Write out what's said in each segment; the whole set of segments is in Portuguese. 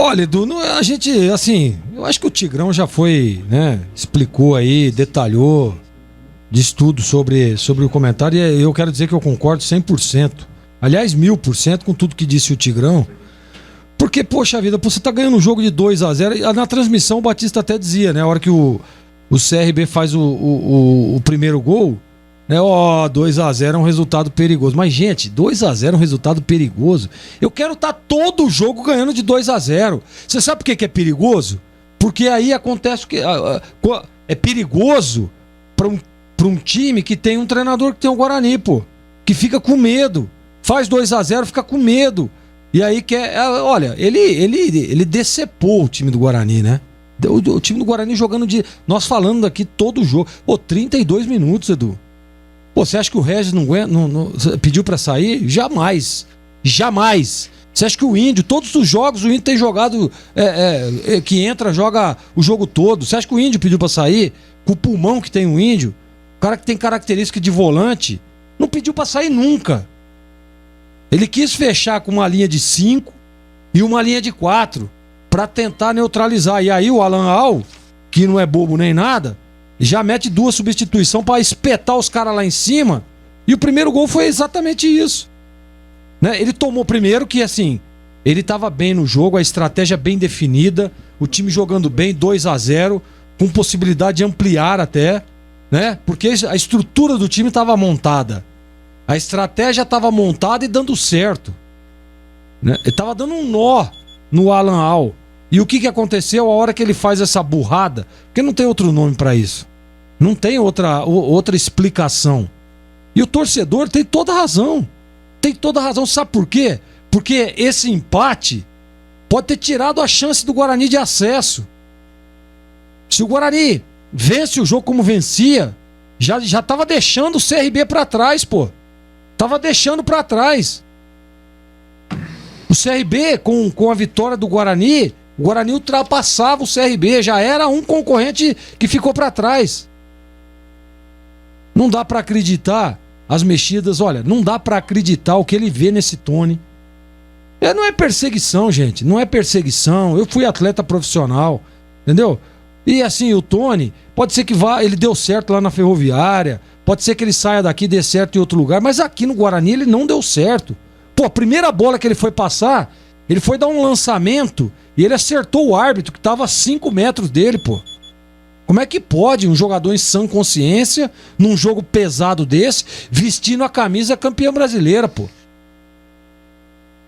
Olha, Edu, a gente, assim, eu acho que o Tigrão já foi, né, explicou aí, detalhou, disse tudo sobre o comentário, e eu quero dizer que eu concordo 100%, aliás, 1000% com tudo que disse o Tigrão, porque, poxa vida, você tá ganhando um jogo de 2-0, na transmissão o Batista até dizia, né, a hora que o CRB faz o primeiro gol, né, 2-0 é um resultado perigoso. Mas, gente, 2-0 é um resultado perigoso. Eu quero estar todo o jogo ganhando de 2-0. Você sabe por que é perigoso? Porque aí acontece o que... É perigoso para um time que tem um treinador que tem o Guarani, pô. Que fica com medo. Faz 2-0, fica com medo. E aí quer... Olha, ele decepou o time do Guarani, né? O time do Guarani jogando de... Nós falando aqui todo o jogo. 32 minutos, Edu. Pô, você acha que o Regis não pediu pra sair? Jamais. Jamais. Você acha que o Índio, todos os jogos, o Índio tem jogado, que entra, joga o jogo todo. Você acha que o Índio pediu pra sair? Com o pulmão que tem o Índio, o cara que tem característica de volante, não pediu pra sair nunca. Ele quis fechar com uma linha de 5 e uma linha de 4 pra tentar neutralizar. E aí o Alan Al, que não é bobo nem nada, já mete 2 substituições pra espetar os caras lá em cima. E o primeiro gol foi exatamente isso, né? Ele tomou primeiro que, assim, ele tava bem no jogo, a estratégia bem definida, o time jogando bem, 2-0, com possibilidade de ampliar até, né? Porque a estrutura do time tava montada, a estratégia tava montada e dando certo, né? Ele tava dando um nó no Alan Al. E o que aconteceu a hora que ele faz essa burrada? Porque não tem outro nome pra isso. Não tem outra explicação. E o torcedor tem toda a razão. Tem toda a razão. Sabe por quê? Porque esse empate pode ter tirado a chance do Guarani de acesso. Se o Guarani vence o jogo como vencia, já tava deixando o CRB pra trás, pô. Tava deixando pra trás. O CRB, com a vitória do Guarani, o Guarani ultrapassava o CRB, já era um concorrente que ficou pra trás. Não dá pra acreditar as mexidas, olha, não dá pra acreditar o que ele vê nesse Tony. Não é perseguição, gente, não é perseguição. Eu fui atleta profissional, entendeu? E assim, o Tony, pode ser que ele deu certo lá na Ferroviária, pode ser que ele saia daqui e dê certo em outro lugar, mas aqui no Guarani ele não deu certo. Pô, a primeira bola que ele foi passar, ele foi dar um lançamento e ele acertou o árbitro que estava a 5 metros dele, pô. Como é que pode um jogador em sã consciência, num jogo pesado desse, vestindo a camisa campeã brasileira, pô?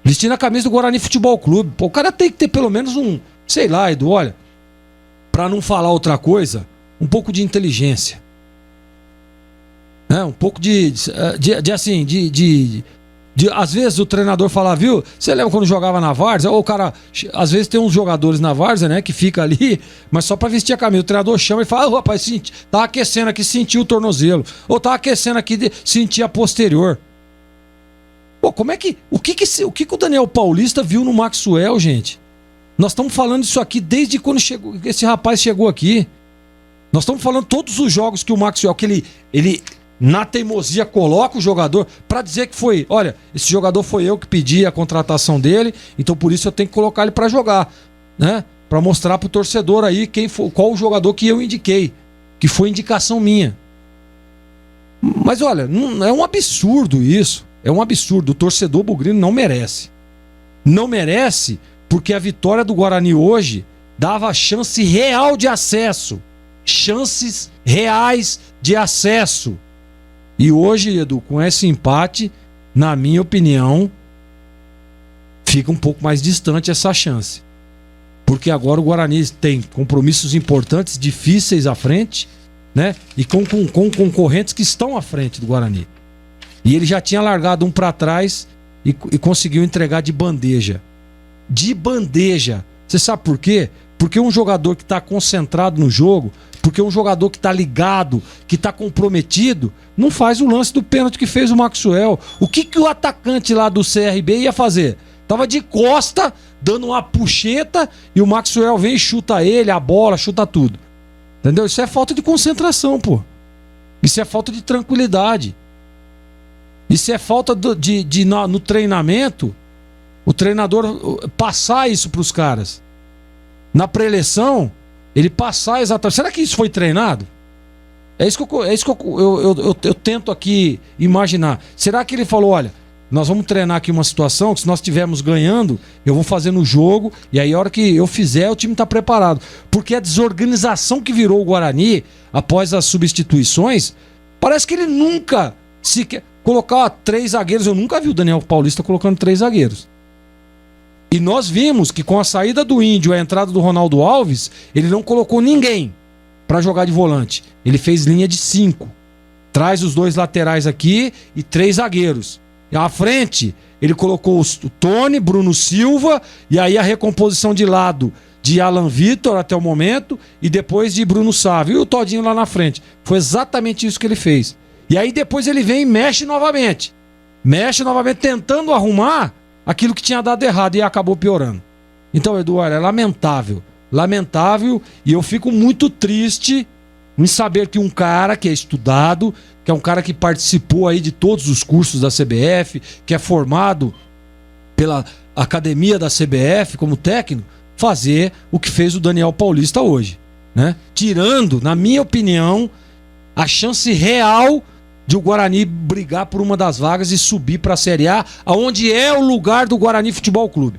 Vestindo a camisa do Guarani Futebol Clube. Pô, o cara tem que ter pelo menos um, sei lá, Edu, olha, pra não falar outra coisa, um pouco de inteligência. Um pouco às vezes o treinador fala, viu? Você lembra quando jogava na várzea? Ou o cara, às vezes tem uns jogadores na várzea, né? Que fica ali, mas só pra vestir a camisa. O treinador chama e fala, rapaz, tá aquecendo aqui, sentiu o tornozelo. Ou tá aquecendo aqui, sentir a posterior. Pô, como é que... O que o Daniel Paulista viu no Maxwell, gente? Nós estamos falando isso aqui desde quando esse rapaz chegou aqui. Nós estamos falando todos os jogos que o Maxwell, que ele na teimosia coloca o jogador pra dizer que foi, olha, esse jogador foi eu que pedi a contratação dele, então por isso eu tenho que colocar ele pra jogar, né? Pra mostrar pro torcedor aí qual o jogador que eu indiquei, que foi indicação minha. Mas olha, é um absurdo isso, é um absurdo. O torcedor bugrino não merece. Não merece porque a vitória do Guarani hoje dava chance real de acesso. Chances reais de acesso. E hoje, Edu, com esse empate, na minha opinião, fica um pouco mais distante essa chance. Porque agora o Guarani tem compromissos importantes, difíceis à frente, né? E com concorrentes que estão à frente do Guarani. E ele já tinha largado um para trás e conseguiu entregar de bandeja. De bandeja. Você sabe por quê? Porque um jogador que está concentrado no jogo, porque um jogador que está ligado, que está comprometido, não faz o lance do pênalti que fez o Maxwell. O que o atacante lá do CRB ia fazer? Tava de costa, dando uma puxeta, e o Maxwell vem e chuta ele, a bola, chuta tudo. Entendeu? Isso é falta de concentração, pô. Isso é falta de tranquilidade. Isso é falta no treinamento, o treinador passar isso pros caras. na pré-eleição, ele passar exatamente... Será que isso foi treinado? É isso que eu tento aqui imaginar. Será que ele falou, olha, nós vamos treinar aqui uma situação que se nós estivermos ganhando, eu vou fazer no jogo, e aí a hora que eu fizer, o time está preparado. Porque a desorganização que virou o Guarani, após as substituições, parece que ele nunca sequer... Colocar 3 zagueiros, eu nunca vi o Daniel Paulista colocando 3 zagueiros. E nós vimos que com a saída do Índio e a entrada do Ronaldo Alves, ele não colocou ninguém para jogar de volante. Ele fez linha de 5. Traz os 2 laterais aqui e 3 zagueiros. E à frente, ele colocou o Tony, Bruno Silva, e aí a recomposição de lado de Alan Vitor até o momento, e depois de Bruno Sávio. E o Todinho lá na frente. Foi exatamente isso que ele fez. E aí depois ele vem e mexe novamente. Mexe novamente tentando arrumar aquilo que tinha dado errado e acabou piorando. Então, Eduardo, é lamentável. Lamentável, e eu fico muito triste em saber que um cara que é estudado, que é um cara que participou aí de todos os cursos da CBF, que é formado pela academia da CBF como técnico, fazer o que fez o Daniel Paulista hoje, né? Tirando, na minha opinião, a chance real de o Guarani brigar por uma das vagas e subir para a Série A, aonde é o lugar do Guarani Futebol Clube.